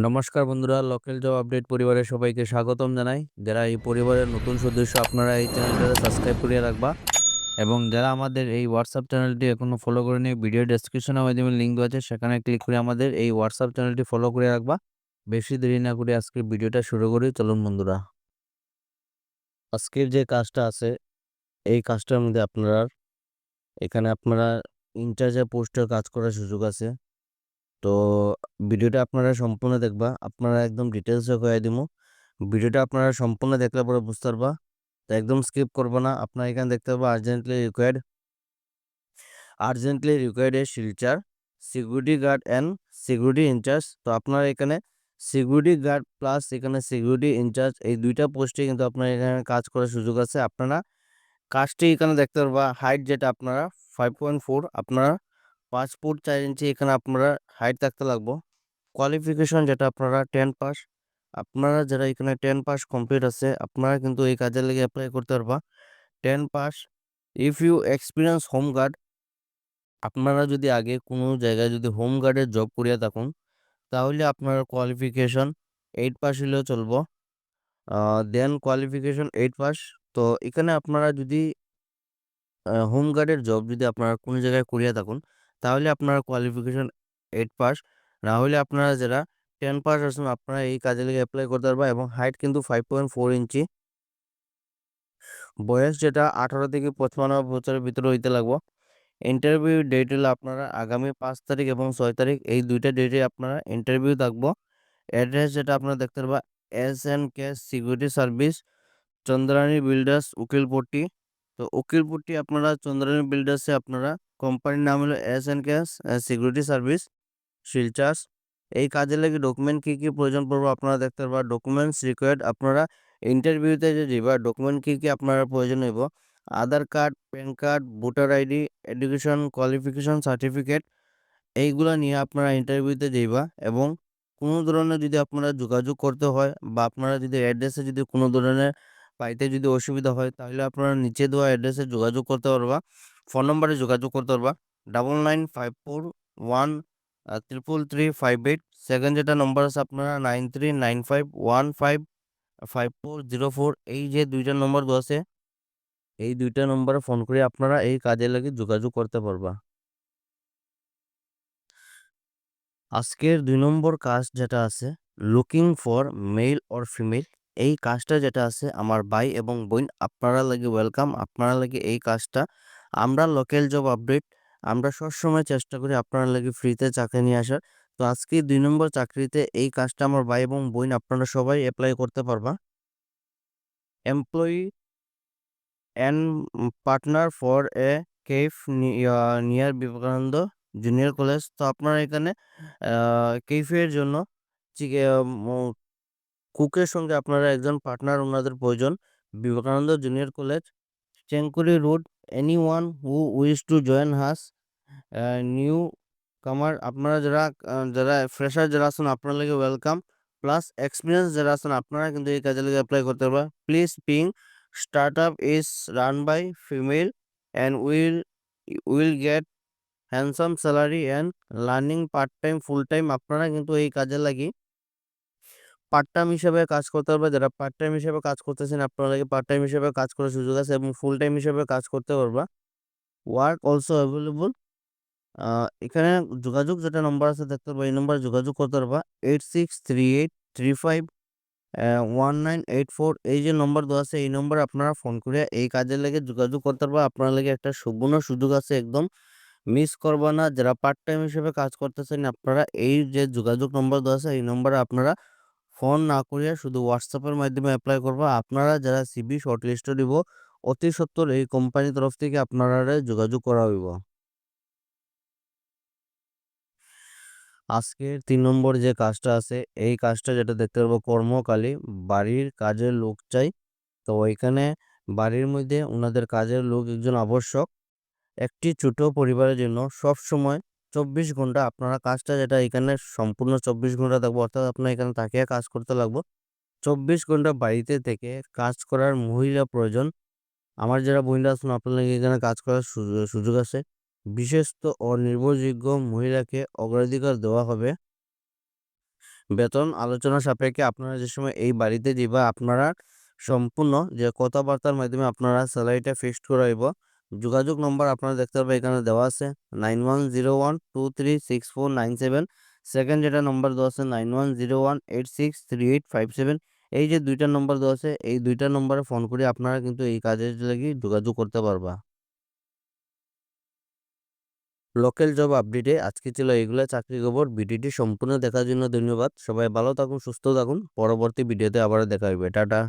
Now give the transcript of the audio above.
নমস্কার বন্ধুরা, local job update পরিবারের সবাইকে স্বাগতম জানাই। যারা এই পরিবারের নতুন সদস্য, আপনারা এই চ্যানেলটা সাবস্ক্রাইব করিয়ে রাখবা। এবং যারা আমাদের এই হোয়াটসঅ্যাপ চ্যানেলটি এখনো ফলো করেনি, ভিডিও ডেসক্রিপশনের মাধ্যমে লিঙ্ক দেওয়া আছে, সেখানে ক্লিক করে আমাদের এই হোয়াটসঅ্যাপ চ্যানেলটি ফলো করে রাখবা। বেশি দেরি না করে আজকের ভিডিওটা শুরু করি, চলুন বন্ধুরা। আজকের যে কাজটা আছে, এই কাজটার মধ্যে আপনারা ইনচার্জের পোস্টের কাজ করার সুযোগ আছে। তো ভিডিওটা আপনারা সম্পূর্ণ দেখবা, আপনারা একদম ডিটেলসে কয়ে দিমু। ভিডিওটা আপনারা সম্পূর্ণ দেখলে পরে বুঝতে পারবা, তো একদম স্কিপ করবো না। আপনারা এখানে দেখতে পারবা urgently required a Silchar security guard and security incharge. তো আপনারা এখানে সিকিউরিটি গার্ড প্লাস এখানে সিকিউরিটি ইনচার্জ, এই দুইটা পোস্টে কিন্তু আপনার এখানে কাজ করার সুযোগ আছে। আপনারা কাজটি এখানে দেখতে পারবা। হাইট যেটা আপনারা 5.4, আপনারা 5 ফুট 4 ইঞ্চি এখানে আপনারা হাইট থাকতে লাগবো। কোয়ালিফিকেশন যেটা আপনারা 10 পাস, আপনারা যারা এখানে 10 পাস কমপ্লিট আছে, আপনারা কিন্তু এই কাজের লেগে অ্যাপ্লাই করতে পারবা। 10 pass. If you experience home guard, আপনারা যদি আগে কোনো জায়গায় যদি হোম গার্ডের জব করিয়া থাকুন, তাহলে আপনার কোয়ালিফিকেশন 8 পাস হলেও চলবো। দেন কোয়ালিফিকেশন 8 পাস। তো এখানে আপনারা যদি হোম গার্ডের জব যদি আপনারা কোনো জায়গায় করিয়া থাকুন, তাহলে আপনার কোয়ালিফিকেশন 8 পাস। না হলে আপনারা যারা 10 পাস আছেন, আপনারা এই কাজে লেগে অ্যাপ্লাই করতে পারবা। এবং হাইট কিন্তু 5.4 ইঞ্চি। বয়স যেটা 18 থেকে 55 বছরের ভিতরে হইতে লাগবো। ইন্টারভিউ ডেট হলো আপনারা আগামী 5 তারিখ এবং 6 তারিখ, এই দুইটা ডেটে আপনারা ইন্টারভিউ থাকবো। অ্যাড্রেস যেটা আপনারা দেখতে পারবা, SNK security service, Chandrani builders, Ukilpatti. তো উকিলপট্টি আপনারা চন্দ্রানী বিল্ডার্সে আপনারা কোম্পানির নাম হলো SNK সিকিউরিটি সার্ভিস, শিলচর। এই কাজে লাগে ডকুমেন্ট কি কি প্রয়োজন পড়বে আপনারা দেখতে পারবা। ডকুমেন্টস রিকোয়ার্ড, আপনারা ইন্টারভিউতে যে যাবা ডকুমেন্ট কি কি আপনারা প্রয়োজন হইব: Aadhaar card, PAN card, voter ID, education qualification certificate, এইগুলা নিয়ে আপনারা ইন্টারভিউতে যাইবা। এবং কোনো ধরনের যদি আপনারা যোগাযোগ করতে হয়, বা আপনারা যদি অ্যাড্রেসে যদি কোনো ধরনের পাইতে যদি অসুবিধা হয়, তাহলে আপনারা নিচে দেওয়া অ্যাড্রেসে যোগাযোগ করতে পারবা। ফোন নম্বরে যোগাযোগ করতে পারবা 9954133358। সেকেন্ড যেটা নম্বর আছে আপনারা 9395155404। এই যে দুইটা নম্বর দেওয়া আছে, এই দুইটা নম্বরে ফোন করে আপনারা এই কাজে লাগে যোগাযোগ করতে পারবা। আজকের 2 নম্বর কাজ যেটা আছে, looking for mail or female, এই কাজটা যেটা আছে আমার ভাই এবং বোন, আপনারা লাগে ওয়েলকাম। আপনারা লাগে এই কাজটা, আমরা লোকাল জব আপডেট, আমরা সবসময় চেষ্টা করি আপনারা লাগে ফ্রিতে চাকরি নিয়ে আসার। তো আজকে 2 নম্বর চাকরিতে এই কাজটা আমার ভাই এবং বোন আপনারা সবাই অ্যাপ্লাই করতে পারবা। Employee and partner for a cafe near Vivekananda junior college. তো আপনারা এখানে কেফের জন্য কুকের সঙ্গে আপনারা একজন পার্টনার ওনাদের প্রয়োজন। Vivekananda junior college, Chenkuri road. Anyone who wish to join us, newcomer, আপনারা যারা ফ্রেশার যারা আছেন, আপনার লাগে ওয়েলকাম। প্লাস এক্সপিরিয়েন্স যারা আছেন, আপনারা কিন্তু এই কাজে লাগে অ্যাপ্লাই করতে পারবেন। Please being startup is run by female and will get handsome salary and learning part time full time. আপনারা কিন্তু এই কাজে লাগি পার্ট টাইম হিসেবে কাজ করতে পারবে। যারা পার্ট টাইম হিসেবে কাজ করতেছেন, আপনারা লাগে পার্ট টাইম হিসেবে কাজ করার সুযোগ আছে এবং ফুল টাইম হিসেবে কাজ করতে পারবা। Work also available. এখানে যোগাযোগ যেটা নম্বর আছে দেখতে পারবা, এই নম্বরে যোগাযোগ করতে পারবা 8638351984। এই যে নম্বর দেওয়া আছে, এই নম্বরে আপনারা ফোন করে এই কাজের লেগে যোগাযোগ করতে পারবা। আপনার লেগে একটা সুবর্ণ সুযোগ আছে, একদম মিস করবা না। যারা পার্ট টাইম হিসেবে কাজ করতেছেন, আপনারা এই যে যোগাযোগ নম্বর দেওয়া আছে, এই নম্বরে আপনারা ফোন না করিয়া শুধু হোয়াটসঅ্যাপের মাধ্যমে অ্যাপ্লাই করবা। আপনারা যারা সিভি শর্টলিস্টে দিব, অতি সত্বর এই কোম্পানির তরফ থেকে আপনারা যোগাযোগ করা হইব। আজকের 3 নম্বর যে কাজটা আছে, এই কাজটা যেটা দেখতে পারবো, কর্মকালী বাড়ির কাজের লোক চাই। তো এখানে বাড়ির মধ্যে ওনাদের কাজের লোক একজন আবশ্যক। একটি ছোট পরিবারের জন্য সব সময় 24 ঘন্টা আপনারা কাজটা যেটা এখানে সম্পূর্ণ 24 ঘন্টা থাকবো, অর্থাৎ আপনার এখানে তাকিয়ে কাজ করতে লাগবো। 24 ঘন্টা বাড়িতে থেকে কাজ করার মহিলা প্রয়োজন। আমার যারা বোনরা আছেন, আপনাদের এখানে কাজ করার সুযোগ আছে। বিশেষত ও নির্ভরযোগ্য মহিলাকে অগ্রাধিকার দেওয়া হবে। বেতন আলোচনা সাপেক্ষে আপনারা যে সময় এই বাড়িতে যাবা আপনারা সম্পূর্ণ যে কথাবার্তার মাধ্যমে আপনারা স্যালারিটা ফিক্সড করাইব। যোগাযোগ নম্বর আপনারা দেখতে পারবেন এখানে দেওয়া আছে 9101236497। সেকেন্ড যেটা নম্বর দেওয়া আছে 9101863857। এই যে 2টা নম্বর দেওয়া আছে এই 2টা নম্বরে ফোন করে আপনারা কিন্তু এই কাজের লাগি যোগাযোগ করতে পারবা। লোকাল জব আপডেটে আজকে ছিল এগুলা চাকরি খবর। ভিডিওটি সম্পূর্ণ দেখার জন্য ধন্যবাদ। সবাই ভালো থাকুন, সুস্থ থাকুন। পরবর্তী ভিডিওতে আবার দেখা হবে। টাটা।